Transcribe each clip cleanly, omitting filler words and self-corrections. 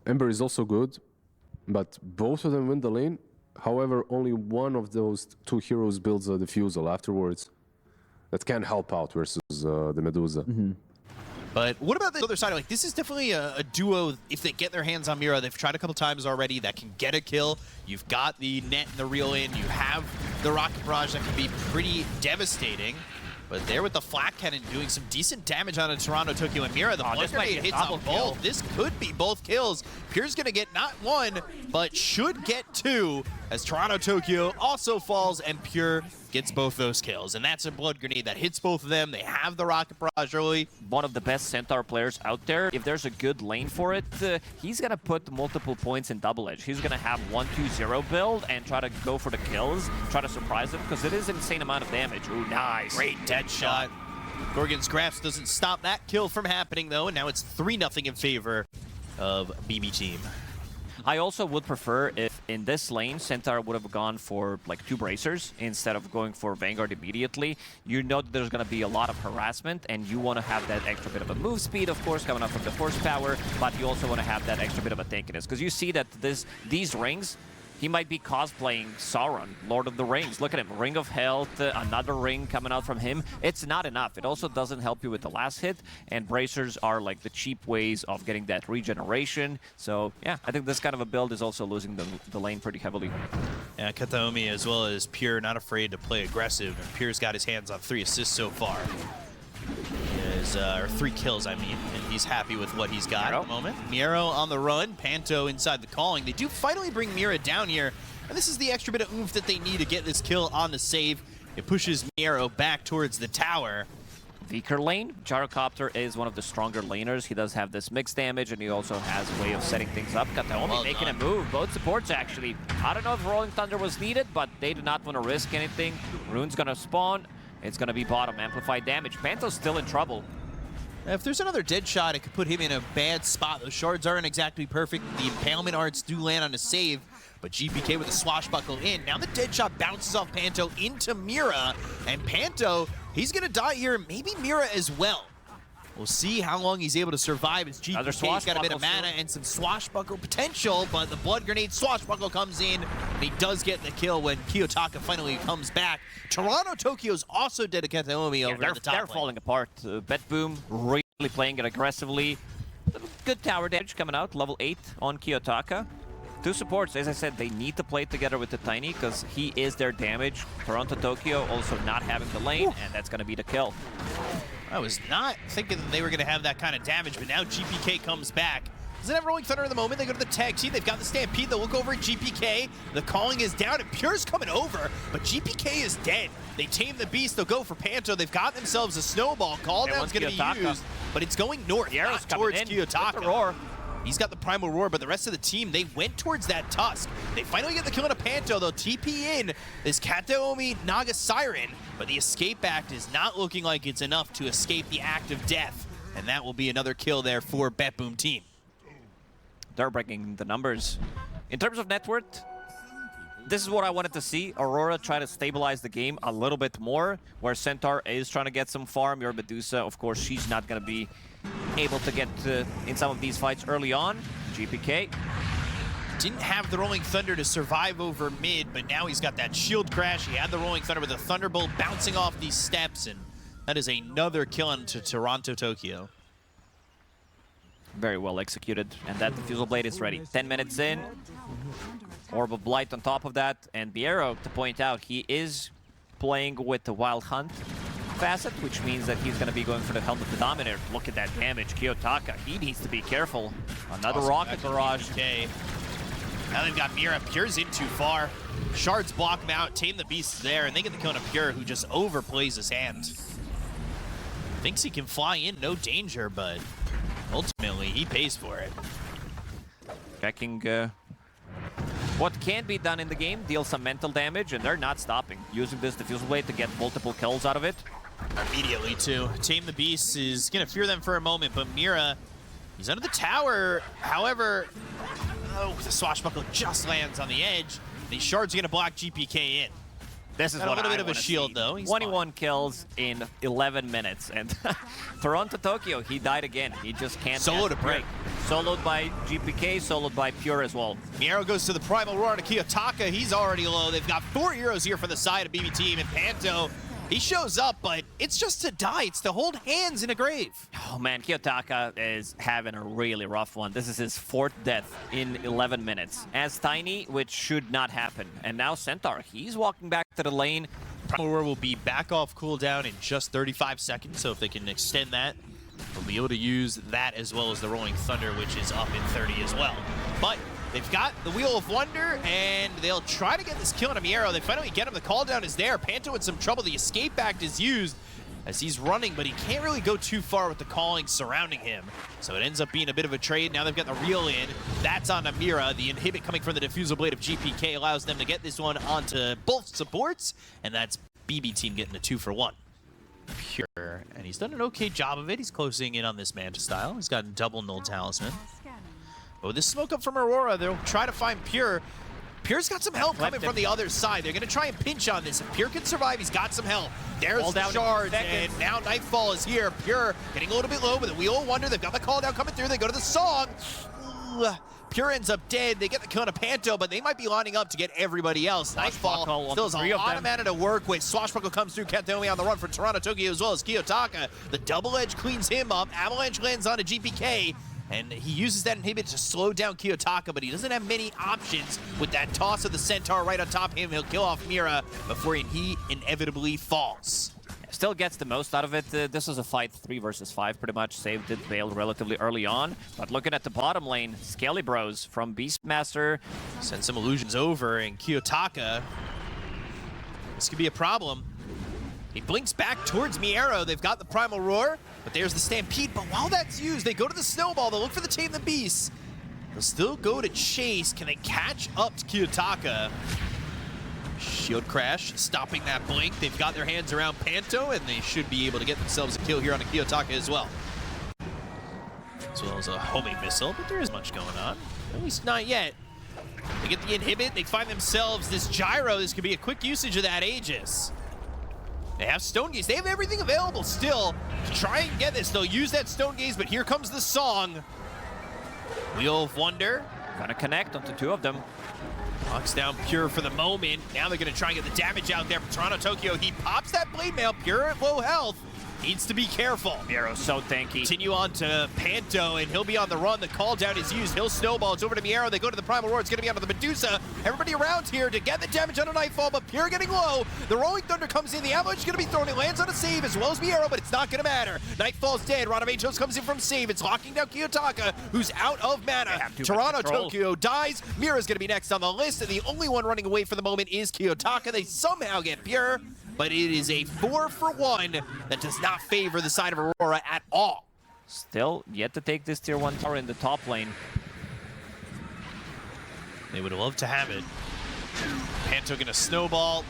Ember is also good, but both of them win the lane. However, only one of those two heroes builds a defusal afterwards. That can help out versus the Medusa. But what about the other side? Like, this is definitely a duo. If they get their hands on Mira, they've tried a couple times already, that can get a kill. You've got the net and the reel in. You have the rocket barrage that can be pretty devastating. But there with the flak cannon doing some decent damage on a Toronto, Tokyo, and Mira. The blood grenade hits on both. This could be both kills. Pure's going to get not one, but should get two, as Toronto, Tokyo also falls, and Pure gets both those kills. And that's a blood grenade that hits both of them. They have the rocket barrage early. One of the best Centaur players out there. If there's a good lane for it, he's going to put multiple points in double edge. He's going to have 1-2-0 build and try to go for the kills, try to surprise them, because it is an insane amount of damage. Ooh, nice. Great dead shot. Gorgon's Grasp doesn't stop that kill from happening, though, and now it's 3-0 in favor of BB Team. I also would prefer if in this lane, Centaur would have gone for like 2 bracers instead of going for Vanguard immediately. You know that there's going to be a lot of harassment, and you want to have that extra bit of a move speed, of course, coming up from the horsepower, but you also want to have that extra bit of a tankiness, because you see that these rings, he might be cosplaying Sauron, Lord of the Rings. Look at him, Ring of Health, another ring coming out from him. It's not enough. It also doesn't help you with the last hit, and bracers are like the cheap ways of getting that regeneration. So yeah, I think this kind of a build is also losing the lane pretty heavily. Yeah, Kataomi as well as Pure not afraid to play aggressive, and Pure's got his hands on 3 assists so far. Or 3 kills, I mean, and he's happy with what he's got at the moment. Miro on the run, Panto inside the calling. They do finally bring Mira down here, and this is the extra bit of oomph that they need to get this kill on the save. It pushes Miro back towards the tower. Weaker lane, Gyrocopter is one of the stronger laners. He does have this mixed damage, and he also has a way of setting things up. Kataomi making a move. Both supports, actually. I don't know if Rolling Thunder was needed, but they did not want to risk anything. Rune's going to spawn. It's going to be bottom. Amplified damage. Panto's still in trouble. If there's another dead shot, it could put him in a bad spot. Those shards aren't exactly perfect. The impalement arts do land on a save, but GPK with a swashbuckle in. Now the dead shot bounces off Panto into Mira, and Panto, he's going to die here, maybe Mira as well. We'll see how long he's able to survive as GPK's got a bit of mana and some swashbuckle potential, but the blood grenade swashbuckle comes in, and he does get the kill when Kiyotaka finally comes back. Toronto, Tokyo's also dead to Kataomi over at the top They're lane. falling apart. BetBoom really playing it aggressively. Good tower damage coming out, level 8 on Kiyotaka. 2 supports, as I said, they need to play together with the Tiny because he is their damage. Toronto, Tokyo also not having the lane, and that's going to be the kill. I was not thinking that they were going to have that kind of damage, but now GPK comes back. Doesn't have Rolling Thunder in the moment. They go to the tag team. They've got the Stampede. They'll look over at GPK. The calling is down, and Pure's coming over, but GPK is dead. They tame the beast. They'll go for Panto. They've got themselves a snowball. Call down's going to be used, but it's going north, not towards Kiyotaka. He's got the Primal Roar, but the rest of the team, they went towards that Tusk. They finally get the kill on a Panto. They'll TP in this Kataomi Naga Siren, but the escape act is not looking like it's enough to escape the act of death, and that will be another kill there for BetBoom Team. They're breaking the numbers. In terms of net worth, this is what I wanted to see. Aurora try to stabilize the game a little bit more, where Centaur is trying to get some farm. Your Medusa, of course, she's not going to be able to get in some of these fights early on. GPK didn't have the Rolling Thunder to survive over mid, but now he's got that shield crash. He had the Rolling Thunder with the Thunderbolt bouncing off these steps, and that is another kill onto Toronto, Tokyo. Very well executed, and that Diffusal Blade is ready. 10 minutes in, Orb of Blight on top of that, and Biero, to point out, he is playing with the Wild Hunt facet, which means that he's going to be going for the Helm of the Dominator. Look at that damage. Kiyotaka, he needs to be careful. Another rocket barrage. Now they've got Mira. Pure's in too far. Shards block him out. Tame the Beast there, and they get the kill on Pure, who just overplays his hand. Thinks he can fly in, no danger, but ultimately he pays for it. Checking what can be done in the game, deal some mental damage, and they're not stopping. Using this Diffusal Blade to get multiple kills out of it. Immediately, too. Tame the Beast is going to fear them for a moment, but Mira, he's under the tower. However, the swashbuckle just lands on the edge. These shards are going to block GPK in. This is Got a what little I bit of a wanna shield, see. though. He's 21 kills in 11 minutes. And Toronto Tokyo, he died again. He just can't Solo get to the break. Soloed by GPK, soloed by Pure as well. Miero goes to the Primal Roar to Kiyotaka. He's already low. They've got 4 heroes here for the side of BB Team. And Panto, he shows up, but it's just to die. It's to hold hands in a grave. Oh man, Kiyotaka is having a really rough one. This is his 4th death in 11 minutes. As Tiny, which should not happen. And now Centaur, he's walking back to the lane. Primal Roar will be back off cooldown in just 35 seconds, so if they can extend that, they'll be able to use that as well as the Rolling Thunder, which is up in 30 as well. But they've got the Wheel of Wonder, and they'll try to get this kill on Miero. They finally get him. The call down is there. Panto in some trouble. The Escape Act is used as he's running, but he can't really go too far with the calling surrounding him. So it ends up being a bit of a trade. Now they've got the reel in. That's on Amira. The inhibit coming from the Diffusal Blade of GPK allows them to get this one onto both supports, and that's BB Team getting a 2-for-1. Pure, and he's done an okay job of it. He's closing in on this Manta style. He's got double null talisman. But with this smoke up from Aurora, they'll try to find Pure. Pure's got some help coming from the other side. They're going to try and pinch on this. If Pure can survive, he's got some help. There's the shard, and now Nightfall is here. Pure getting a little bit low with the Wheel of Wonder. They've got the call down coming through. They go to the song. Pure ends up dead. They get the kill on a Panto, but they might be lining up to get everybody else. Nightfall still has a lot of mana to work with. Swashbuckle comes through. Katomi on the run for Toronto Tokyo as well as Kiyotaka. The double edge cleans him up. Avalanche lands on a GPK. And he uses that inhibit to slow down Kiyotaka, but he doesn't have many options with that toss of the Centaur right on top of him. He'll kill off Mira before he inevitably falls. Still gets the most out of it. This is a fight 3 versus 5 pretty much. Saved it, bailed relatively early on. But looking at the bottom lane, Scaly Bros from Beastmaster. Send some illusions over, and Kiyotaka, this could be a problem. He blinks back towards Miero. They've got the Primal Roar, but there's the Stampede. But while that's used, they go to the Snowball. They'll look for the Tame the Beast. They'll still go to chase. Can they catch up to Kiyotaka? Shield Crash, stopping that blink. They've got their hands around Panto, and they should be able to get themselves a kill here on a Kiyotaka as well. As well as a homing missile, but there isn't much going on. At least not yet. They get the inhibit. They find themselves this gyro. This could be a quick usage of that Aegis. They have Stone Gaze. They have everything available still to try and get this. They'll use that Stone Gaze, but here comes the song. Wheel of Wonder. Gonna connect onto 2 of them. Knocks down Pure for the moment. Now they're going to try and get the damage out there for Toronto Tokyo. He pops that Blade Mail. Pure at low health. Needs to be careful. Miero's so tanky. Continue on to Panto, and he'll be on the run. The call down is used. He'll snowball. It's over to Miero. They go to the Primal Roar. It's going to be onto the Medusa. Everybody around here to get the damage on a Nightfall, but Pure getting low. The Rolling Thunder comes in. The Avalanche is going to be thrown. It lands on a save as well as Miero, but it's not going to matter. Nightfall's dead. Radamachos comes in from save. It's locking down Kiyotaka, who's out of mana. Toronto Tokyo dies. Miera's going to be next on the list, and the only one running away for the moment is Kiyotaka. They somehow get Pure, but it is a 4-for-1 that does not favor the side of Aurora at all. Still yet to take this tier 1 tower in the top lane. They would love to have it. Panto gonna snowball.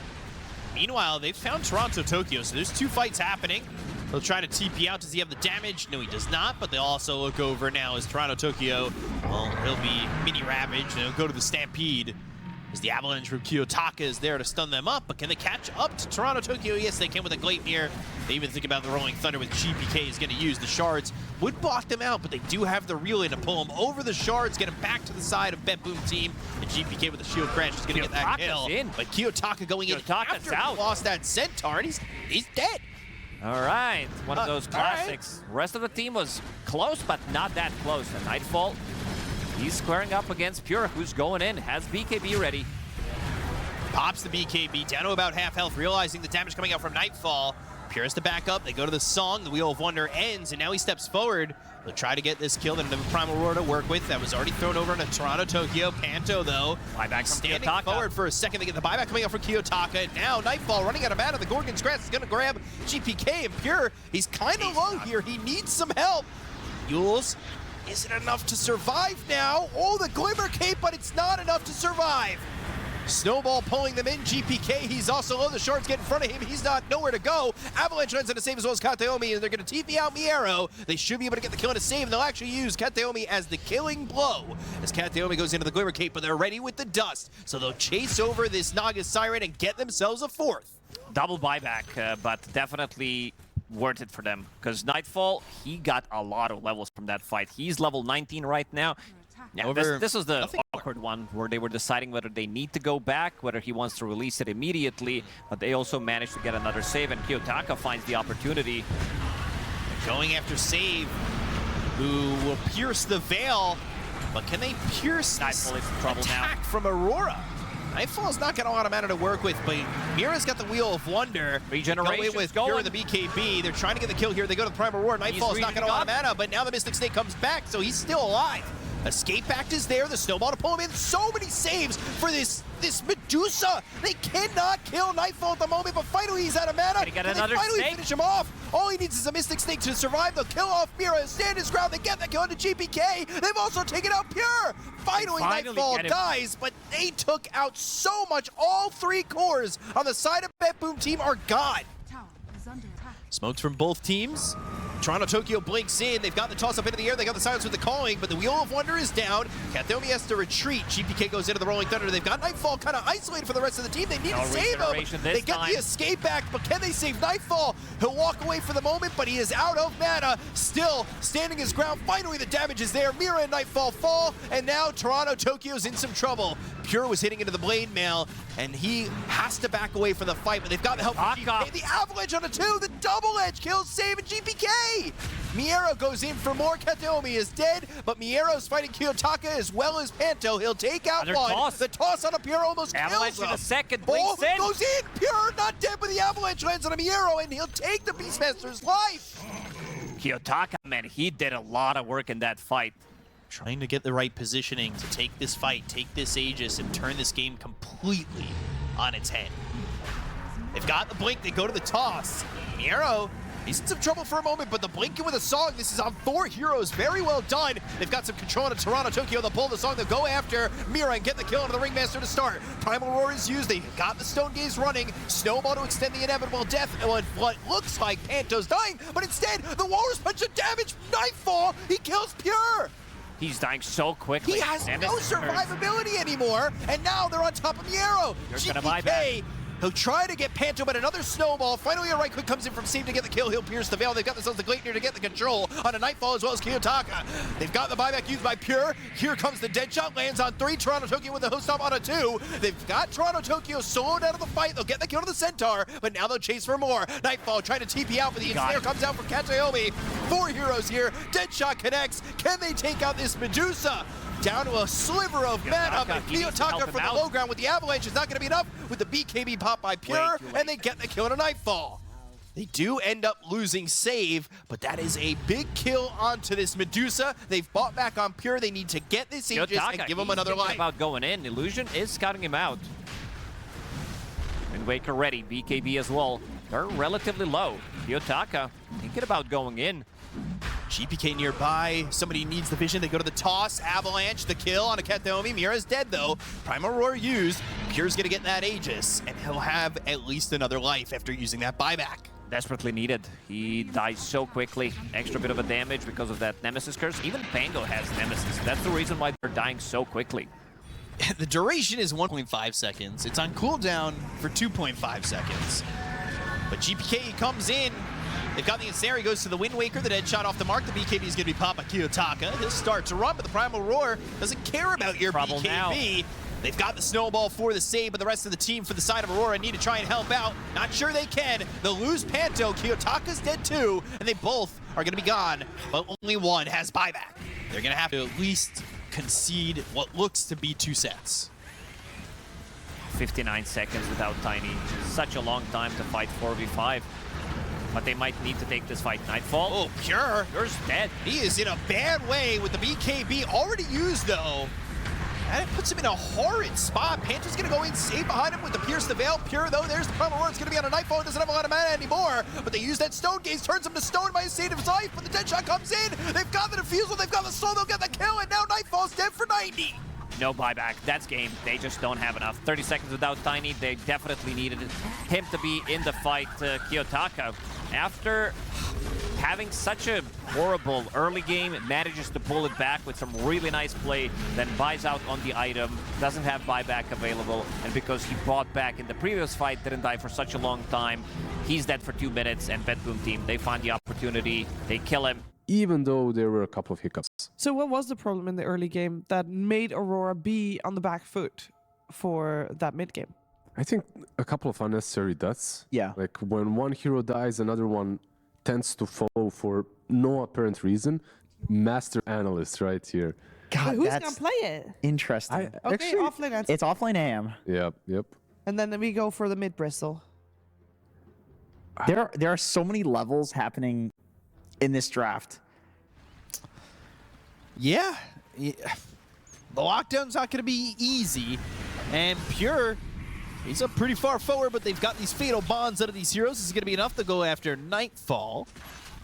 Meanwhile, they've found Toronto Tokyo, so there's 2 fights happening. He'll try to TP out. Does he have the damage? No, he does not, but they'll also look over now as Toronto Tokyo, well, he'll be mini ravaged, and he'll go to the Stampede. As the Avalanche from Kiyotaka is there to stun them up, but can they catch up to Toronto Tokyo? Yes, they can with a Gleipnir. They even think about the Rolling Thunder with GPK is going to use. The shards would block them out, but they do have the reel in to pull them over the shards, get them back to the side of BetBoom Team. And GPK with the shield crash is going to get that kill. But Kiyotaka going in after he lost that Centaur, and he's dead. All right, one of those classics. Rest of the team was close, but not that close. And Nightfall, he's squaring up against Pure, who's going in, has BKB ready. Pops the BKB down to about half health, realizing the damage coming out from Nightfall. Pure has to back up. They go to the song. The Wheel of Wonder ends, and now he steps forward. They'll try to get this kill. They have a Primal Roar to work with. That was already thrown over into Toronto Tokyo. Panto, though, standing forward for a second. They get the buyback coming out from Kiyotaka. And now Nightfall running out of mana. The Gorgon's Grass is going to grab GPK, and Pure, he's kind of low here. He needs some help. AVULUS, is it enough to survive now? Oh, the Glimmer Cape, but it's not enough to survive. Snowball pulling them in. GPK, he's also low. The Shards get in front of him. He's not nowhere to go. Avalanche runs in to save as well as Kateomi, and they're going to TP out Miero. They should be able to get the kill and a save, and they'll actually use Kateomi as the killing blow as Kateomi goes into the Glimmer Cape, but they're ready with the dust. So they'll chase over this Naga Siren and get themselves a fourth. Double buyback, but definitely worth it for them. Because Nightfall, he got a lot of levels from that fight. He's level 19 right now. Yeah, this was the awkward one where they were deciding whether they need to go back, whether he wants to release it immediately, but they also managed to get another save, and Kiyotaka finds the opportunity. Going after Save, who will pierce the veil, but can they pierce Nightfall is in trouble attack now from Aurora? Nightfall's not got a lot of mana to work with, but Mira's got the Wheel of Wonder. Regeneration with Pure the BKB. They're trying to get the kill here. They go to the Prime Aurora. Nightfall's not got a lot of mana, but now the Mystic Snake comes back, so he's still alive. Escape Act is there, the Snowball to pull him in. So many saves for this Medusa. They cannot kill Nightfall at the moment, but finally he's out of mana. They finally finish him off. All he needs is a Mystic Snake to survive. They'll kill off Mira, stand his ground. They get the kill into GPK. They've also taken out Pure. Finally Nightfall dies, but they took out so much. All three cores on the side of BetBoom Team are gone. Smokes from both teams. Toronto Tokyo blinks in. They've got the toss up into the air. They got the silence with the calling, but the Wheel of Wonder is down. Kateomi has to retreat. GPK goes into the Rolling Thunder. They've got Nightfall kind of isolated for the rest of the team. They need to save him. They get the escape back, but can they save Nightfall? He'll walk away for the moment, but he is out of mana. Still standing his ground. Finally, the damage is there. Mira and Nightfall fall, and now Toronto Tokyo's in some trouble. Pure was hitting into the Blade Mail, and he has to back away from the fight, but they've got the help from GPK. The Avalanche on a 2, the double edge kills Save and GPK. Miero goes in for more. Kateomi is dead, but Miero's fighting Kiyotaka as well as Panto. He'll take out one. Toss. The toss on a Pure almost Avalanche kills him. in a second. Ball goes in. Pure not dead, but the Avalanche lands on a Miero, and he'll take the Beastmaster's life. Kiyotaka, man, he did a lot of work in that fight. Trying to get the right positioning to take this fight, take this Aegis, and turn this game completely on its head. They've got the blink, they go to the toss. Miero, he's in some trouble for a moment, but the blinking with a song, this is on 4 heroes, very well done. They've got some control on Toronto Tokyo, they'll pull the song, they'll go after Mira and get the kill onto the Ringmaster to start. Primal Roar is used, they've got the Stone Gaze running, Snowball to extend the inevitable death, and what looks like Panto's dying, but instead, the Walrus Punch of damage, Nightfall, he kills Pure! He's dying so quickly. He has no survivability anymore, and now they're on top of Miero. GPK, he'll try to get Panto, but another Snowball. Finally, a right click comes in from Steve to get the kill. He'll pierce the veil. They've got themselves the Gleipnir to get the control on a Nightfall as well as Kiyotaka. They've got the buyback used by Pure. Here comes the Deadshot, lands on 3. Toronto Tokyo with the host stop on a 2. They've got Toronto Tokyo soloed out of the fight. They'll get the kill to the Centaur, but now they'll chase for more. Nightfall trying to TP out, but the Ensnare comes out from Kateomi. 4 heroes here. Deadshot connects. Can they take out this Medusa? Down to a sliver of mana, but Kiyotaka from the low ground with the Avalanche is not going to be enough with the BKB pop by Pure, and they get the kill on a Nightfall. They do end up losing Save, but that is a big kill onto this Medusa. They've bought back on Pure. They need to get this Aegis and give him another life. About going in. Illusion is scouting him out. And Waker ready. BKB as well. They're relatively low. Kiyotaka thinking about going in. GPK nearby, somebody needs the vision, they go to the toss, Avalanche, the kill on a Kateomi. Mira's dead though, Primal Roar used, Pure's gonna get that Aegis, and he'll have at least another life after using that buyback. Desperately needed. He dies so quickly, extra bit of a damage because of that Nemesis curse. Even Pango has Nemesis, that's the reason why they're dying so quickly. The duration is 1.5 seconds, it's on cooldown for 2.5 seconds. But GPK comes in, they've got the Ensnare, goes to the Wind Waker, the dead shot off the mark. The BKB is going to be popped by Kiyotaka. He'll start to run, but the Primal Roar doesn't care about your BKB. Now. They've got the Snowball for the save, but the rest of the team for the side of Aurora need to try and help out. Not sure they can. They'll lose Panto. Kiyotaka's dead too, and they both are going to be gone, but only one has buyback. They're going to have to at least concede what looks to be 2 sets. 59 seconds without Tiny. Such a long time to fight 4v5. But they might need to take this fight. Nightfall. Oh, Pure. Pure's dead. He is in a bad way with the BKB already used, though. And it puts him in a horrid spot. Panto's going to go in, save behind him with the Pierce the Veil. Pure, though, there's the Primal Roar. It's going to be on a Nightfall. It doesn't have a lot of mana anymore. But they use that Stone Gaze, turns him to stone by his state of his life. But the Deadshot comes in. They've got the Defusal. They've got the Soul. They'll get the kill. And now Nightfall's dead for 90. no buyback. That's game. They just don't have enough. 30 seconds without Tiny. They definitely needed him to be in the fight. Kiyotaka, after having such a horrible early game, manages to pull it back with some really nice play, then buys out on the item, doesn't have buyback available, and because he bought back in the previous fight, didn't die for such a long time, he's dead for 2 minutes, and BetBoom Team, they find the opportunity, they kill him. Even though there were a couple of hiccups. So what was the problem in the early game that made Aurora be on the back foot for that mid game? I think a couple of unnecessary deaths. Yeah. Like when one hero dies, another one tends to follow for no apparent reason. Master analyst right here. God, Who's that's gonna play it? interesting. Okay, offlane answer. It's offlane AM. Yep. And then we go for the mid bristle. There are so many levels happening in this draft. Yeah. The lockdown's not going to be easy. And Pure, he's up pretty far forward, but they've got these fatal bonds out of these heroes. This is going to be enough to go after Nightfall.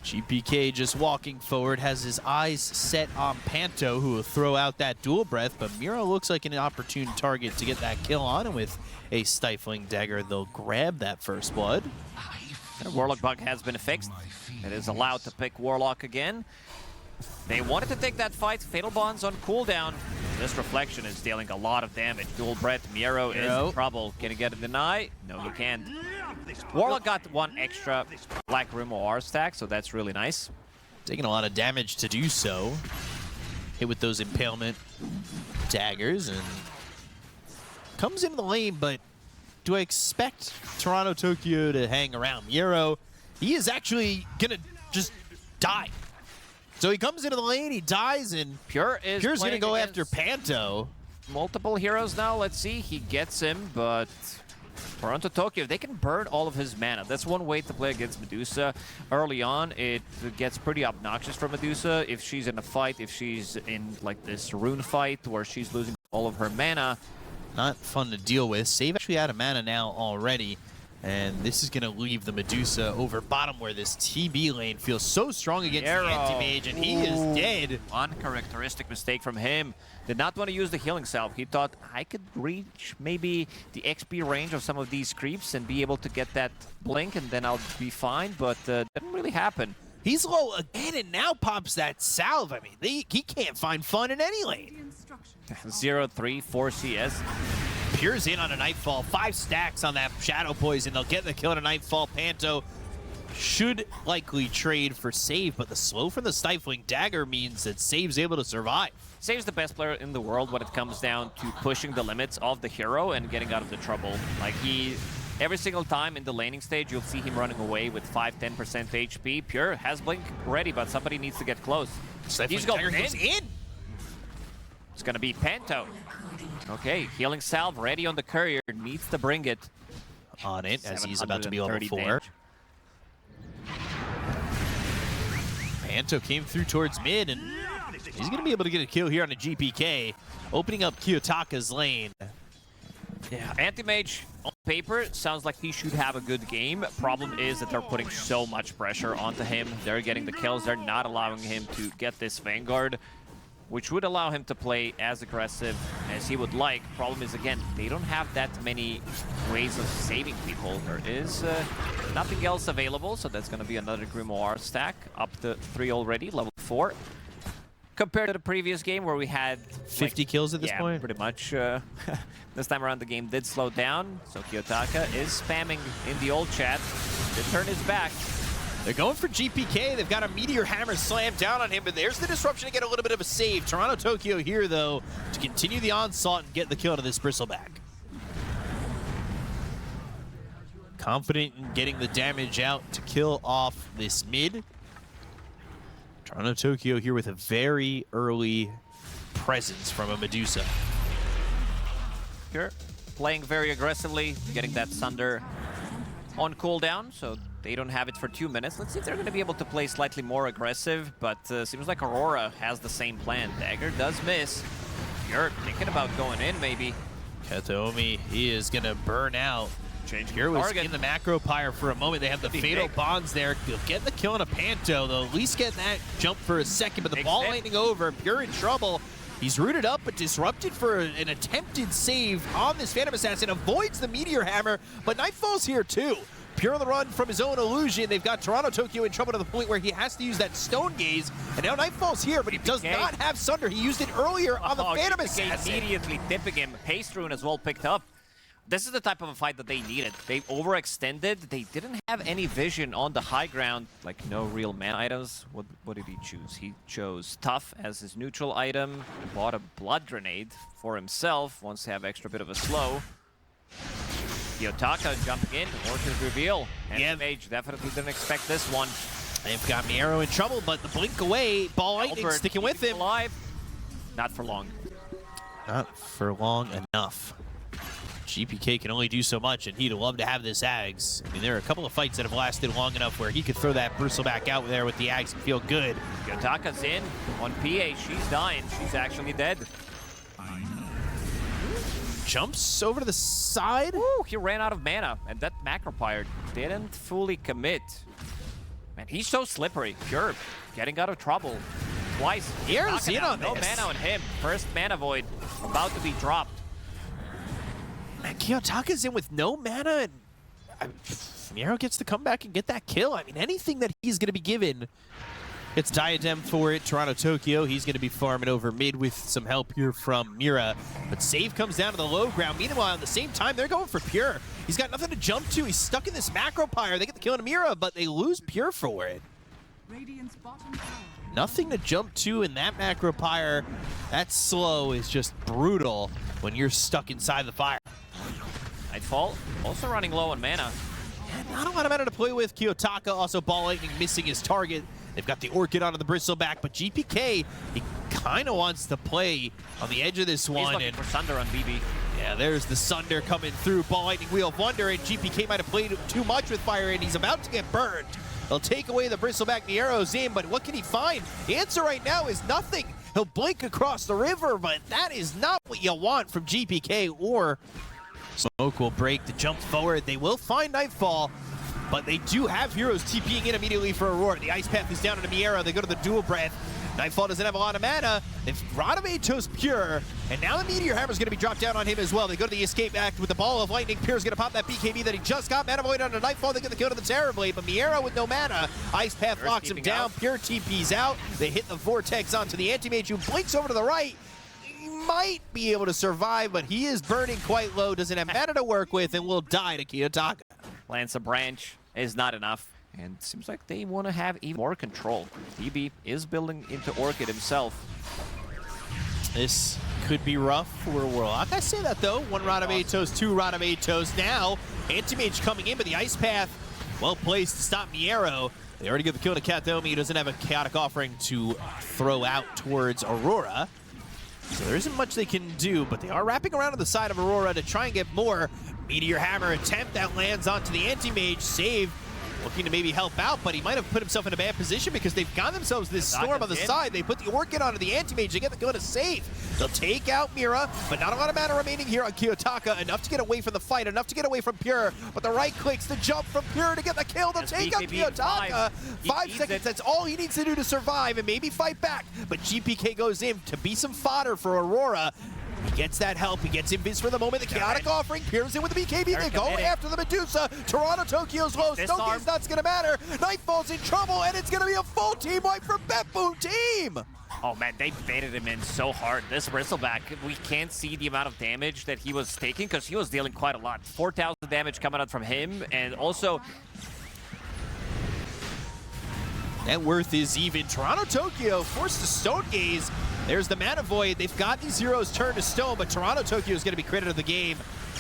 GPK just walking forward, has his eyes set on Panto, who will throw out that dual breath, but Miro looks like an opportune target to get that kill on, and with a stifling dagger, they'll grab that first blood. Warlock bug has been fixed. It is allowed to pick Warlock again. They wanted to take that fight. Fatal Bonds on cooldown. This Reflection is dealing a lot of damage. Dual Breath, Miro is in trouble. Can he get a deny? No, he can't. Warlock got 1 extra Black Grimoire stack, so that's really nice. Taking a lot of damage to do so. Hit with those Impalement daggers and comes into the lane, but do I expect Toronto Tokyo to hang around? Miro, he is actually gonna just die. So he comes into the lane, he dies, and Pure's gonna go after Panto. Multiple heroes now. Let's see. He gets him, but Toronto Tokyo, they can burn all of his mana. That's one way to play against Medusa. Early on, it gets pretty obnoxious for Medusa. If she's in a fight, if she's in like this rune fight where she's losing all of her mana. Not fun to deal with. Save actually out of mana now already. And this is going to leave the Medusa over bottom where this TB lane feels so strong against the anti-mage, and he is dead. Uncharacteristic mistake from him. Did not want to use the healing salve. He thought, I could reach maybe the XP range of some of these creeps and be able to get that blink, and then I'll be fine, but didn't really happen. He's low again, and now pops that salve. I mean, he can't find fun in any lane. 0-3, 4 CS. Pure's in on a Nightfall. 5 stacks on that Shadow Poison. They'll get the kill on a Nightfall. Panto should likely trade for save, but the slow from the Stifling Dagger means that Save's able to survive. Save's the best player in the world when it comes down to pushing the limits of the hero and getting out of the trouble. Like every single time in the laning stage, you'll see him running away with 5-10% HP. Pure has Blink ready, but somebody needs to get close. He's going in. It's going to be Panto. Okay, healing salve ready on the courier. Needs to bring it. On it as he's about to be level 4. Damage. Panto came through towards mid, and he's going to be able to get a kill here on a GPK, opening up Kiyotaka's lane. Yeah, Anti-Mage on paper sounds like he should have a good game. Problem is that they're putting so much pressure onto him. They're getting the kills. They're not allowing him to get this Vanguard, which would allow him to play as aggressive as he would like. Problem is, again, they don't have that many ways of saving people. There is nothing else available, so that's going to be another Grimoire stack. Up to 3 already, level 4. Compared to the previous game where we had 50 kills at this point? Pretty much. This time around the game did slow down, so Kiyotaka is spamming in the old chat to turn his back. They're going for GPK. They've got a Meteor Hammer slammed down on him, but there's the disruption to get a little bit of a save. Toronto Tokyo here, though, to continue the onslaught and get the kill to this Bristleback. Confident in getting the damage out to kill off this mid. Toronto Tokyo here with a very early presence from a Medusa. Sure. Playing very aggressively, getting that Sunder on cooldown, so they don't have it for 2 minutes. Let's see if they're going to be able to play slightly more aggressive, but seems like Aurora has the same plan. Dagger does miss. You're thinking about going in, maybe. Kataomi, he is going to burn out. Change Here was in the macro pyre for a moment. They have the fatal big. bonds there. They'll get the kill on a Panto. They'll at least get that jump for a second, but the ball lightning over. Pure in trouble. He's rooted up, but disrupted for an attempted save on this Phantom Assassin. Avoids the Meteor Hammer, but Nightfall's here too. Pure on the run from his own illusion. They've got Toronto Tokyo in trouble to the point where he has to use that Stone Gaze. And now Nightfall's here, but he does not have Sunder. He used it earlier on the Phantom Assassin. Immediately tipping him. Haste Rune as well picked up. This is the type of a fight that they needed. They overextended. They didn't have any vision on the high ground, like no real mana items. What did he choose? He chose Tough as his neutral item. Bought a Blood Grenade for himself. Wants to have extra bit of a slow. Yotaka jumping in. Orchard reveal. And Mage definitely didn't expect this one. They've got Miero in trouble, but the blink away. Ball Lightning sticking with him. Alive. Not for long. Not for long enough. GPK can only do so much, and he'd love to have this Ags. I mean, there are a couple of fights that have lasted long enough where he could throw that bristleback out there with the Ags and feel good. Yotaka's in on PA. She's dying. She's actually dead. Jumps over to the side. Woo, he ran out of mana, and that Macropyre didn't fully commit. Man, he's so slippery. Pure, getting out of trouble twice. Here's in on no this. mana on him. First mana void about to be dropped. Man, Kiyotaka's in with no mana, and Miero gets to come back and get that kill. I mean, anything that he's going to be given, it's Diadem for it. Toronto Tokyo, he's going to be farming over mid with some help here from Mira. But save comes down to the low ground. Meanwhile, at the same time, they're going for Pure. He's got nothing to jump to. He's stuck in this Macropyre. They get the kill on Mira, but they lose Pure for it. Nothing to jump to in that Macropyre. That slow is just brutal when you're stuck inside the fire. Nightfall also running low on mana. Not a lot of mana to play with. Kiyotaka also Ball Lightning missing his target. They've got the Orchid onto the Bristleback, but GPK, he kind of wants to play on the edge of this one. He's looking for Sunder on BB. Yeah, there's the Sunder coming through. Ball Lightning Wheel of Wonder, and GPK might have played too much with fire, and he's about to get burned. They'll take away the Bristleback, the arrows in, but what can he find? The answer right now is nothing. He'll blink across the river, but that is not what you want from GPK or Smoke will break the jump forward. They will find Nightfall, but they do have heroes TPing in immediately for Aurora. The Ice Path is down into Miera. They go to the Dual Breath. Nightfall doesn't have a lot of mana. They've Radamatos Pure, and now the Meteor Hammer is going to be dropped down on him as well. They go to the Escape Act with the Ball of Lightning. Pure's going to pop that BKB that he just got. Mana Void onto Nightfall. They get the kill to the Terrorblade, but Miera with no mana. Ice Path Pure's locks him down. Pure TP's out. They hit the Vortex onto the Anti-Mage, who blinks over to the right. Might be able to survive, but he is burning quite low, doesn't have mana to work with, and will die to Kiyotaka. Lance a branch is not enough, and it seems like they want to have even more control. DB is building into Orchid himself. This could be rough for Warlock. I say that though. One Radamatos, two Radamatos. Now, Anti-Mage coming in, but the Ice Path well placed to stop Miero. They already get the kill to Katomi. He doesn't have a Chaotic Offering to throw out towards Aurora. So there isn't much they can do, but they are wrapping around to the side of Aurora to try and get more. Meteor Hammer attempt that lands onto the Anti-Mage. Save looking to maybe help out, but he might have put himself in a bad position because they've got themselves this storm on the side. They put the Orchid onto the Anti-Mage. They get the kill to save. They'll take out Mira, but not a lot of mana remaining here on Kiyotaka. Enough to get away from the fight, enough to get away from Pure, but the right clicks the jump from Pure to get the kill. They'll take out Kiyotaka. 5 seconds, that's all he needs to do to survive and maybe fight back, but GPK goes in to be some fodder for Aurora. He gets that help. He gets invis for the moment. The Chaotic Offering. Pierce in with the BKB. They go after the Medusa. Toronto Tokyo's low. Stone Game's not going to matter. Nightfall's in trouble, and it's going to be a full team wipe for BetBoom Team. Oh man, they baited him in so hard. This Bristleback, we can't see the amount of damage that he was taking because he was dealing quite a lot. 4,000 damage coming out from him, and also net worth is even. Toronto Tokyo forced to Stone Gaze. There's the Mana Void. They've got these heroes turned to stone, but Toronto Tokyo is going to be credited of the game.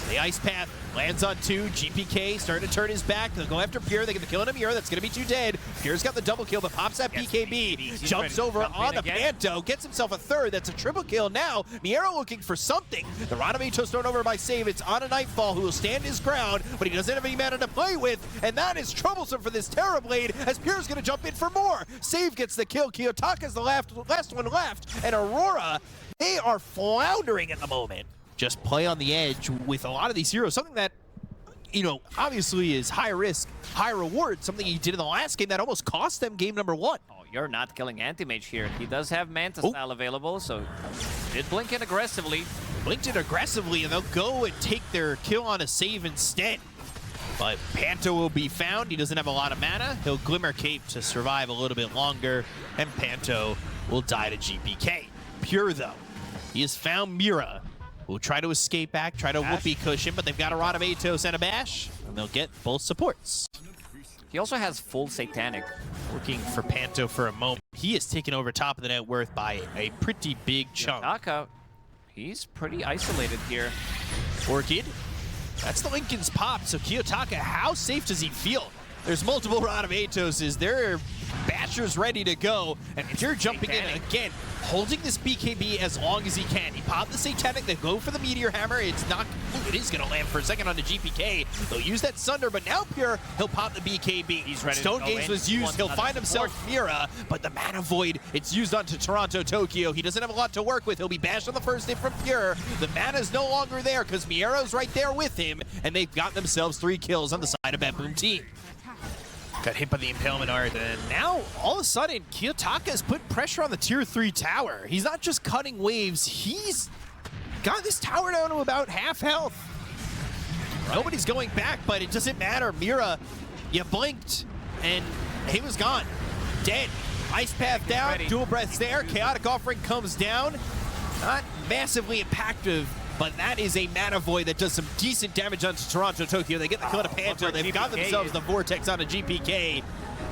The Ice Path lands on 2. GPK starting to turn his back. They'll go after Pure. They get the kill on a Mirror. That's going to be 2 dead. Pure's got the double kill, but pops that BKB. Jumps over on the Panto. Gets himself a third. That's a triple kill now. Miero looking for something. The Radamatos thrown over by Save. It's on a Nightfall who will stand his ground, but he doesn't have any mana to play with, and that is troublesome for this Terrorblade as Pure's going to jump in for more. Save gets the kill. Kiyotaka's the last one left, and Aurora, they are floundering at the moment. Just play on the edge with a lot of these heroes, something that you know, obviously is high risk, high reward, something he did in the last game that almost cost them game number 1. Oh, you're not killing Anti-Mage here. He does have Manta style available, so did blink in aggressively. Blinked it aggressively, and they'll go and take their kill on a save instead. But Panto will be found. He doesn't have a lot of mana. He'll Glimmer Cape to survive a little bit longer, and Panto will die to GPK. Pure, though, he has found Mira, who will try to escape back, try to whoopee cushion, but they've got a Rod of Atos and a Bash, and they'll get both supports. He also has full Satanic. Looking for Panto for a moment. He is taken over top of the net worth by a pretty big chunk. Taka, he's pretty isolated here. Orchid. That's the Lincoln's pop. So Kiyotaka, how safe does he feel? There's multiple Rod of Atoses. There are Bashers ready to go. And if you're jumping in again, holding this BKB as long as he can. He popped the Satanic, they go for the Meteor Hammer. It's not, ooh, it is gonna land for a second on the GPK. They'll use that Sunder, but now Pure, he'll pop the BKB. He's ready Stone to go Gaze in. was used, he'll find himself Mira, but the Mana Void, it's used onto Toronto Tokyo. He doesn't have a lot to work with. He'll be bashed on the first hit from Pure. The Mana's no longer there because Miero's right there with him, and they've got themselves 3 kills on the side of BetBoom Team. Got hit by the Impalement Art, and now, all of a sudden, Kiyotaka has put pressure on the Tier 3 tower. He's not just cutting waves, he's got this tower down to about half health. Nobody's going back, but it doesn't matter. Mira, you blinked, and he was gone. Dead. Ice Path down, Dual Breath's there, Chaotic Offering comes down. Not massively impactful, but that is a Mana Void that does some decent damage onto Toronto Tokyo. They get the kill to Panto. They've got themselves the Vortex on a GPK.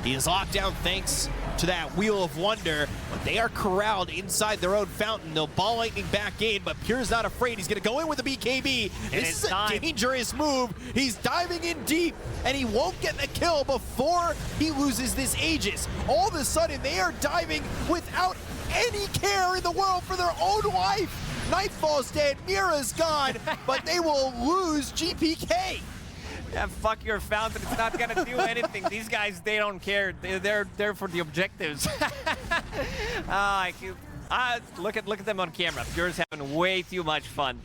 He is locked down thanks to that Wheel of Wonder, but they are corralled inside their own fountain. They'll Ball Lightning back in, but Pure's not afraid. He's going to go in with the BKB. This is a dangerous move. He's diving in deep, and he won't get the kill before he loses this Aegis. All of a sudden, they are diving without any care in the world for their own life. Nightfall's dead, Mira's gone, but they will lose GPK. Yeah, fuck your fountain. It's not gonna do anything. These guys, they don't care. They're there for the objectives. Look at them on camera. Pure's having way too much fun.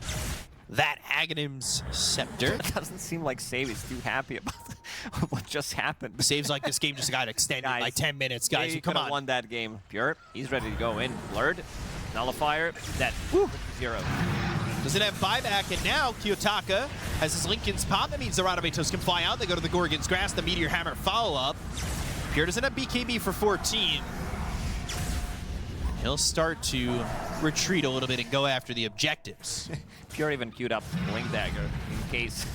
That Aghanim's Scepter. It doesn't seem like Save is too happy about what just happened. Saves like this game just got extended like 10 minutes, guys. They Come on. won that game. Pure, he's ready to go in. Blurred, Nullifier, that 0. Doesn't have buyback, and now Kiyotaka has his Lincoln's pop. That means the Rod of Atos can fly out. They go to the Gorgon's Grasp, the Meteor Hammer follow-up. Pure doesn't have BKB for 14. He'll start to retreat a little bit and go after the objectives. Pure even queued up Blink Dagger in case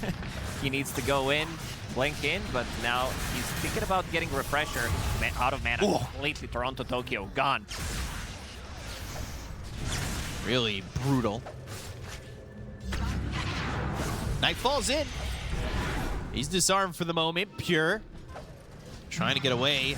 he needs to go in, blink in, but now he's thinking about getting Refresher out of mana. Ooh. Completely Toronto Tokyo, gone. Really brutal. Knight falls in. He's disarmed for the moment. Pure trying to get away.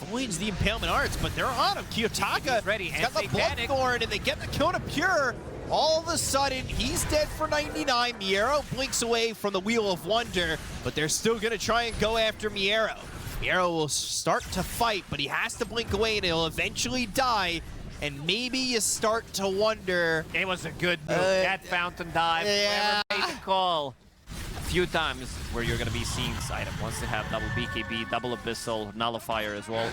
Avoids the Impalement Arts, but they're on him. Kiyotaka ready. He's got the Bloodthorn, and they get the kill to Pure. All of a sudden, he's dead for 99. Miero blinks away from the Wheel of Wonder, but they're still going to try and go after Miero. Miero will start to fight, but he has to blink away, and he'll eventually die. And maybe you start to wonder. It was a good move. That fountain dive. Yeah. Whoever made the call. A few times where you're going to be seeing this item. Wants to have double BKB, double Abyssal, Nullifier as well.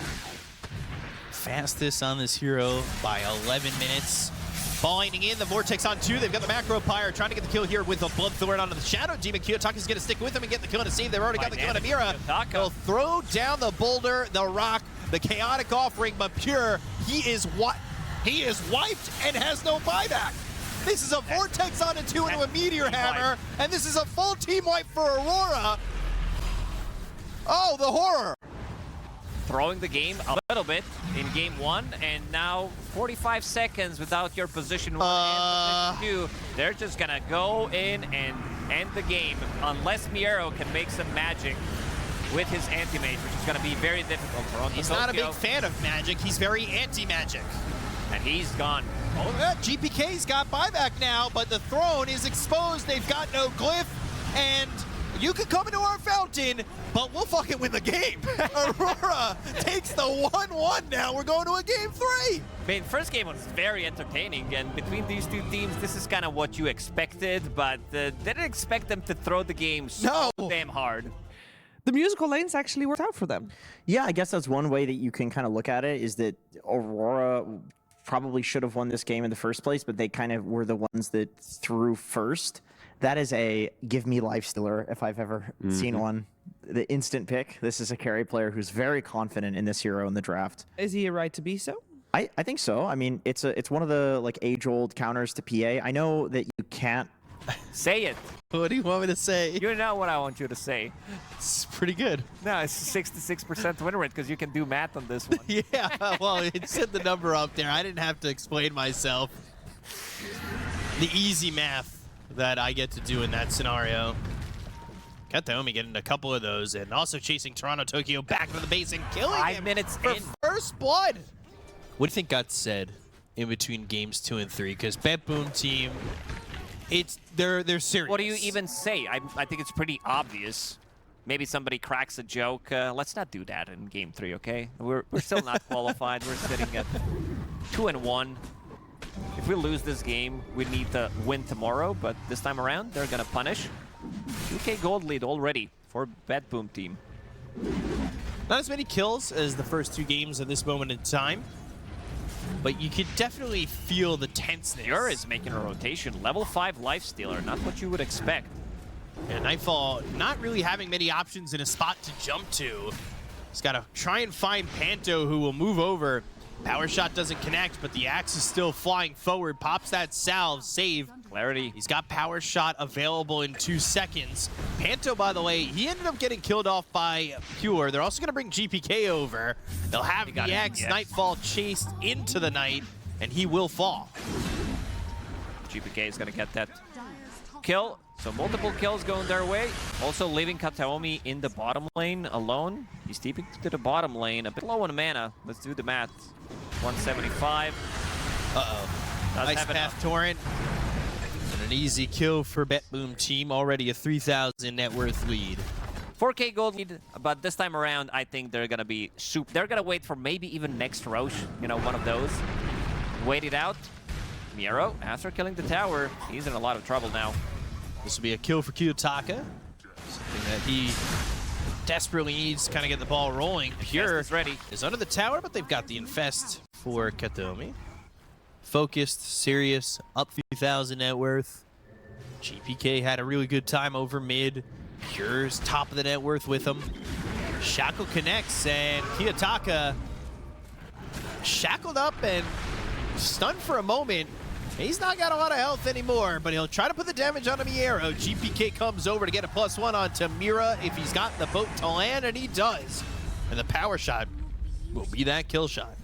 Fastest on this hero by 11 minutes. Ball Lightning in, the Vortex on 2. They've got the Macro Pyre trying to get the kill here with a Bloodthorn onto the Shadow Demon. Kiyotaka's going to stick with him and get the kill to save. They've already got the kill to Mira. They'll throw down the boulder, the rock, the Chaotic Offering, but Pure, he is wiped and has no buyback. This is a Vortex on a 2 into a Meteor Hammer, and this is a full team wipe for Aurora. Oh, the horror. Throwing the game a little bit in game 1, and now 45 seconds without your position 1 and position 2. They're just gonna go in and end the game unless Miero can make some magic with his anti-mage, which is gonna be very difficult for He's not a big fan of magic. He's very anti-magic. And he's gone. Oh, yeah, GPK's got buyback now, but the throne is exposed. They've got no glyph, and you can come into our fountain, but we'll fucking win the game. Aurora takes the 1-1 now. We're going to a game 3. I mean, first game was very entertaining, and between these two teams, this is kind of what you expected, but didn't expect them to throw the game so damn hard. The musical lanes actually worked out for them. Yeah, I guess that's one way that you can kind of look at it, is that Aurora probably should have won this game in the first place, but they kind of were the ones that threw first. That is a give me life stealer if I've ever seen one. The instant pick. This is a carry player who's very confident in this hero in the draft. Is he a right to be so? I think so. I mean, it's one of the like age-old counters to PA. I know that you can't Say it. What do you want me to say? You know what I want you to say. It's pretty good. No, it's 66% win rate because you can do math on this one. Yeah, well, it said the number up there. I didn't have to explain myself. The easy math that I get to do in that scenario. Kataomi getting a couple of those, and also chasing Toronto Tokyo back to the base and killing 5 him minutes for in. first blood. What do you think got said in between games 2 and 3? Because BetBoom Team, they're serious. What do you even say? I think it's pretty obvious. Maybe somebody cracks a joke. Let's not do that in game 3, okay? We're still not qualified. We're sitting at 2-1. If we lose this game, we need to win tomorrow, but this time around, they're gonna punish. 2K gold lead already for BetBoom Team. Not as many kills as the first 2 games at this moment in time, but you could definitely feel the tenseness. Pure is making a rotation. Level 5 lifestealer, not what you would expect. And Nightfall not really having many options in a spot to jump to. He's got to try and find Panto, who will move over. Power shot doesn't connect, but the axe is still flying forward. Pops that salve, save. Clarity. He's got power shot available in 2 seconds. Panto, by the way, he ended up getting killed off by Pure. They're also going to bring GPK over. They'll have the axe. Nightfall chased into the night, and he will fall. GPK is going to get that kill. So multiple kills going their way. Also leaving Kataomi in the bottom lane alone. He's deeping to the bottom lane. A bit low on mana. Let's do the math. 175. Uh-oh. Does Ice have enough. Path Torrent. And an easy kill for BetBoom Team. Already a 3,000 net worth lead. 4K gold lead, but this time around, I think they're gonna be they're gonna wait for maybe even next Roche, you know, one of those. Wait it out. Miro, after killing the tower, he's in a lot of trouble now. This will be a kill for Kiyotaka. Something that he desperately needs to kind of get the ball rolling. Pure is ready. Is under the tower, but they've got the Infest for Kataomi. Focused, serious, up 3,000 net worth. GPK had a really good time over mid. Pure's top of the net worth with him. Shackle connects, and Kiyotaka shackled up and stunned for a moment. He's not got a lot of health anymore, but he'll try to put the damage on Miero. GPK comes over to get a +1 onto Mira if he's got the boat to land, and he does. And the power shot will be that kill shot.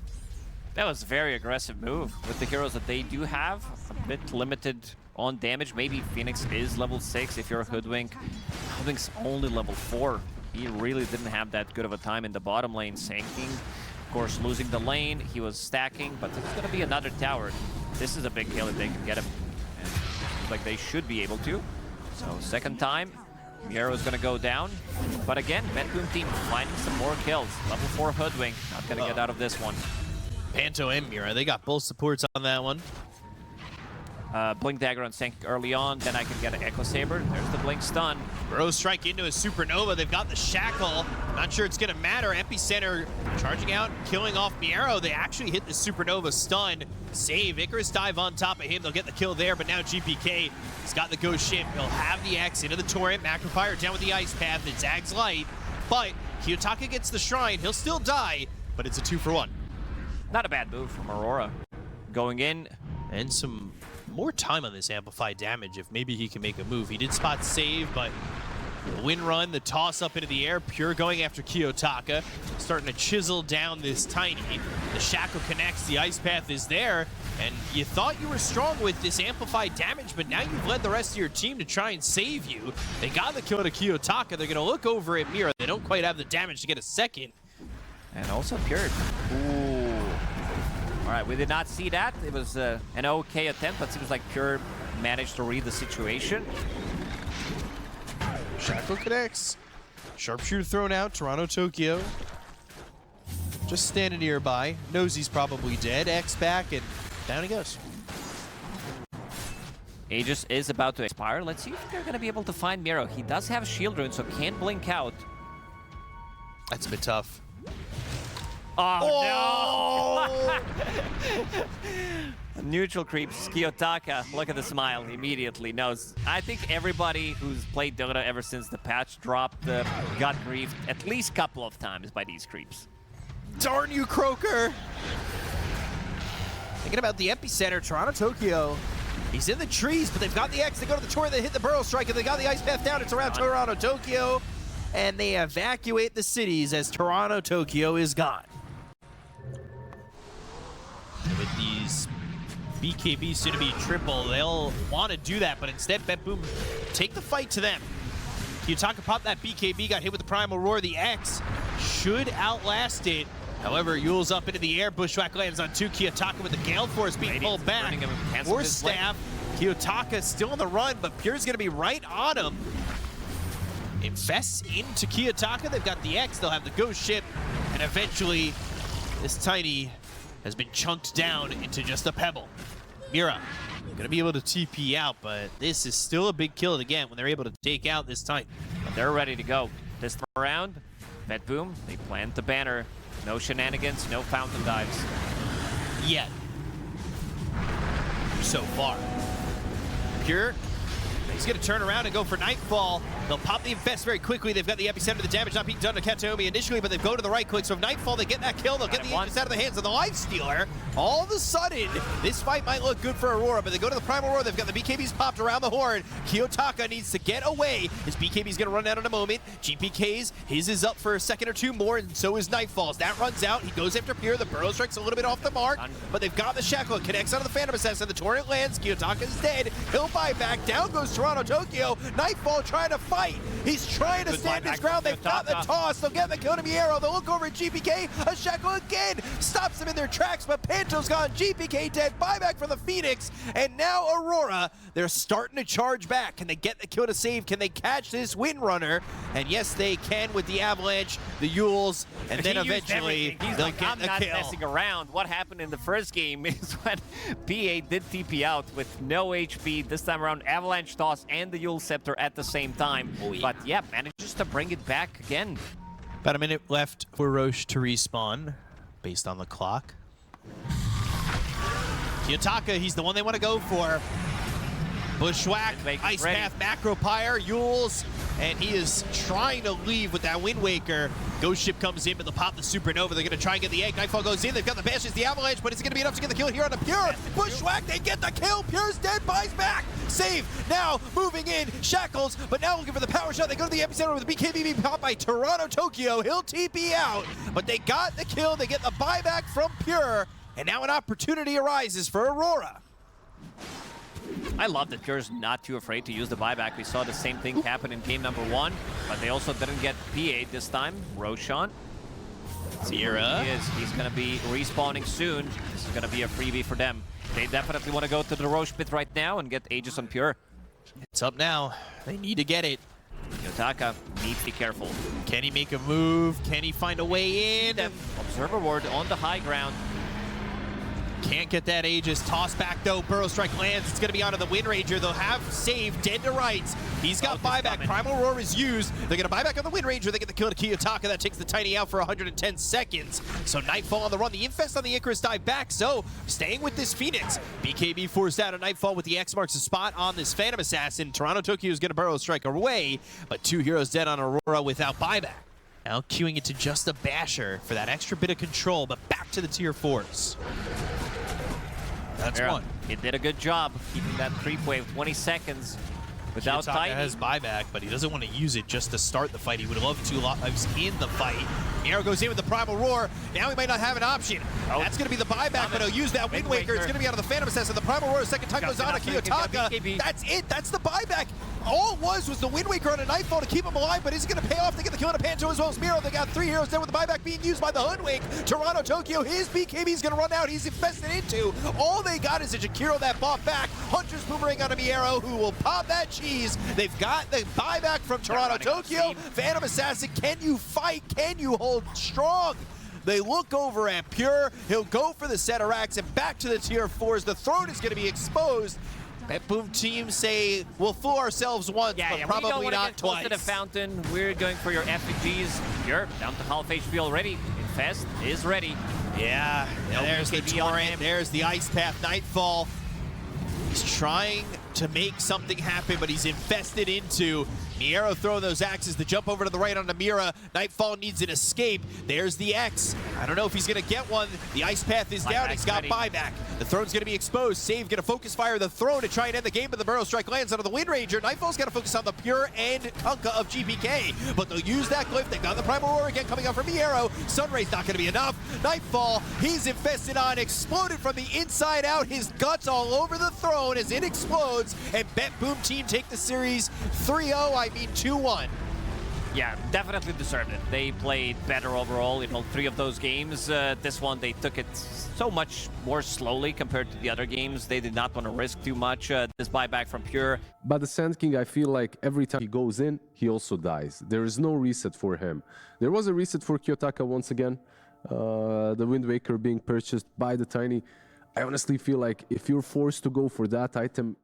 That was a very aggressive move with the heroes that they do have. A bit limited on damage. Maybe Phoenix is level 6 if you're a Hoodwink. Hoodwink's only level 4. He really didn't have that good of a time in the bottom lane, sinking. Of course, losing the lane, he was stacking, but there's gonna be another tower. This is a big kill if they can get him. And looks like they should be able to. So second time, Miero is gonna go down. But again, BetBoom Team finding some more kills. Level 4 Hoodwink, not gonna get out of this one. Panto and Mira, they got both supports on that one. Blink Dagger on Sank early on, then I can get an Echo Saber. There's the Blink Stun. Bro strike into a Supernova. They've got the Shackle. Not sure it's going to matter. Epicenter charging out, killing off Miero. They actually hit the Supernova stun. Save. Icarus dive on top of him. They'll get the kill there, but now GPK has got the Ghost Ship. He'll have the X into the Torrent. Macrofire down with the Ice Path. It's Zag's Light, but Kiyotaka gets the Shrine. He'll still die, but it's a 2-for-1. Not a bad move from Aurora. Going in. And some more time on this amplified damage if maybe he can make a move. He did spot save, but the win run, the toss up into the air, Pure going after Kiyotaka, starting to chisel down this Tiny. The Shackle connects, the Ice Path is there, and you thought you were strong with this amplified damage, but now you've led the rest of your team to try and save you. They got the kill to Kiyotaka. They're going to look over at Mira. They don't quite have the damage to get a second. And also Pure. Ooh. All right, we did not see that. It was an okay attempt, but seems like Pure managed to read the situation. Shackle connects. Sharpshooter thrown out. Toronto, Tokyo. Just standing nearby. Knows he's probably dead. X back, and down he goes. Aegis is about to expire. Let's see if they're going to be able to find Miro. He does have shield rune, so can't blink out. That's a bit tough. Oh, no! Neutral creeps. Kiyotaka, look at the smile, immediately knows. I think everybody who's played Dota ever since the patch dropped got griefed at least a couple of times by these creeps. Darn you, Croaker! Thinking about the epicenter, Toronto, Tokyo. He's in the trees, but they've got the X. They go to the turret, they hit the burrow strike, and they got the ice path down. It's around Toronto, Tokyo. And they evacuate the cities as Toronto, Tokyo is gone. And with these BKB soon to be triple, they'll want to do that, but instead BetBoom take the fight to them. Kiyotaka popped that BKB, got hit with the Primal Roar. The X should outlast it. However, Yule's up into the air. Bushwhack lands on 2. Kiyotaka with the Gale Force being pulled back. Force Staff. Kiyotaka still on the run, but Pure's going to be right on him. Infests into Kiyotaka. They've got the X. They'll have the Ghost Ship. And eventually, this Tiny has been chunked down into just a pebble. Mira going to be able to TP out, but this is still a big kill again when they're able to take out this Titan. But they're ready to go. This time around, BetBoom, they plant the banner. No shenanigans, no fountain dives. Yet. So far. Pure. He's going to turn around and go for Nightfall. They'll pop the Infest very quickly. They've got the epicenter of the damage not being done to Kataomi initially, but they go to the right click. So if Nightfall, they get that kill. They'll get the Aegis out of the hands of the Lifestealer. All of a sudden, this fight might look good for Aurora, but they go to the Primal Roar. They've got the BKBs popped around the horn. Kiyotaka needs to get away. His BKB's going to run out in a moment. GPK's, his is up for a second or two more, and so is Nightfall's. That runs out. He goes after Pure. The Burrow Strike's a little bit off the mark, but they've got the Shackle. It connects onto the Phantom Assassin. The Torrent lands. Kiyotaka's dead. He'll buy back. Down goes Toronto, Tokyo. Nightfall trying to fight. He's trying to stand his ground. They've got the toss. They'll get the kill to Miero. They'll look over at GPK. A Shackle again stops them in their tracks, but Panto's gone. GPK dead. Buyback from the Phoenix. And now Aurora, they're starting to charge back. Can they get the kill to save? Can they catch this Windrunner? And yes, they can with the Avalanche, the Yules, and then eventually they'll get I'm the not kill. messing around. What happened in the first game is when PA did TP out with no HP. This time around, Avalanche toss and the Yule Scepter at the same time. Oh, yeah. But yeah, manages to bring it back again. About a minute left for Roche to respawn, based on the clock. Kiyotaka, he's the one they want to go for. Bushwhack, Ice Path, Macropyre, Yules, and he is trying to leave with that Wind Waker. Ghost Ship comes in, but they'll pop the Supernova. They're going to try and get the egg. Nightfall goes in. They've got the Bashes, the Avalanche, but it's going to be enough to get the kill here on the Pure. Bushwhack, they get the kill. Pure's dead, buys back. Save now, moving in. Shackles, but now looking for the power shot. They go to the epicenter with the BKB being popped by Toronto, Tokyo. He'll TP out, but they got the kill. They get the buyback from Pure, and now an opportunity arises for Aurora. I love that Pure's not too afraid to use the buyback. We saw the same thing happen in game number 1, but they also didn't get PA this time. Roshan. Zira. He's going to be respawning soon. This is going to be a freebie for them. They definitely want to go to the Roche pit right now and get Aegis on Pure. It's up now. They need to get it. Kiyotaka needs to be careful. Can he make a move? Can he find a way in? Observer ward on the high ground. Can't get that Aegis. Toss back though. Burrow Strike lands. It's going to be onto the Wind Ranger. They'll have save. Dead to rights. He's got buyback. Primal Roar is used. They're going to buy back on the Wind Ranger. They get the kill to Kiyotaka. That takes the Tiny out for 110 seconds. So Nightfall on the run. The Infest on the Icarus dive back. So staying with this Phoenix. BKB forced out a Nightfall with the X marks a spot on this Phantom Assassin. Toronto Tokyo is going to Burrow Strike away, but 2 heroes dead on Aurora without buyback. Now queuing it to just a Basher for that extra bit of control, but back to the tier 4s. That's one. He did a good job keeping that creep wave 20 seconds without Kiyotaka Tiny. has buyback, but he doesn't want to use it just to start the fight. He would love 2 lives in the fight. Miero goes in with the Primal Roar. Now he might not have an option. Oh. That's going to be the buyback, but he'll use that Wind Waker. It's going to be out of the Phantom Assassin. The Primal Roar, second time goes on to Kiyotaka. That's it. That's the buyback. All it was the Wind Waker on a Nightfall to keep him alive, but is it going to pay off? They get the kill on a Pancho as well as Miero. They got 3 heroes there with the buyback being used by the Hoodwink. Toronto, Tokyo, his BKB is going to run out. He's infested into. All they got is a Jakiro that bought back. Hunter's Boomerang on a Miero who will pop that cheese. They've got the buyback from Toronto, Tokyo. Phantom Assassin, can you fight? Can you hold strong? They look over at Pure. He'll go for the center racks and back to the tier 4s. The throne is going to be exposed. BetBoom Team say we'll fool ourselves once, but probably not twice. To the fountain. We're going for your FPGs. You're down to half HP already. Infest is ready. Yeah, there's the torrent. There's the Ice Path Nightfall. He's trying to make something happen, but he's infested into. Miero throwing those axes to jump over to the right on Namira. Nightfall needs an escape. There's the X. I don't know if he's going to get one. The Ice Path is down. He's got buyback. The throne's going to be exposed. Save going to focus fire the throne to try and end the game, but the Burrow Strike lands out of the Wind Ranger. Nightfall's got to focus on the Pure and Kunkka of GPK, but they'll use that glyph. They've got the Primal Roar again coming out from Miero. Sunray's not going to be enough. Nightfall, he's infested on, exploded from the inside out. His guts all over the throne as it explodes, and BetBoom Team take the series 3-0. I mean 2-1. Yeah, definitely deserved it. They played better overall in all 3 of those games. This one, they took it so much more slowly compared to the other games. They did not want to risk too much. This buyback from Pure. But the Sand King, I feel like every time he goes in, he also dies. There is no reset for him. There was a reset for Kiyotaka once again. The Wind Waker being purchased by the Tiny. I honestly feel like if you're forced to go for that item,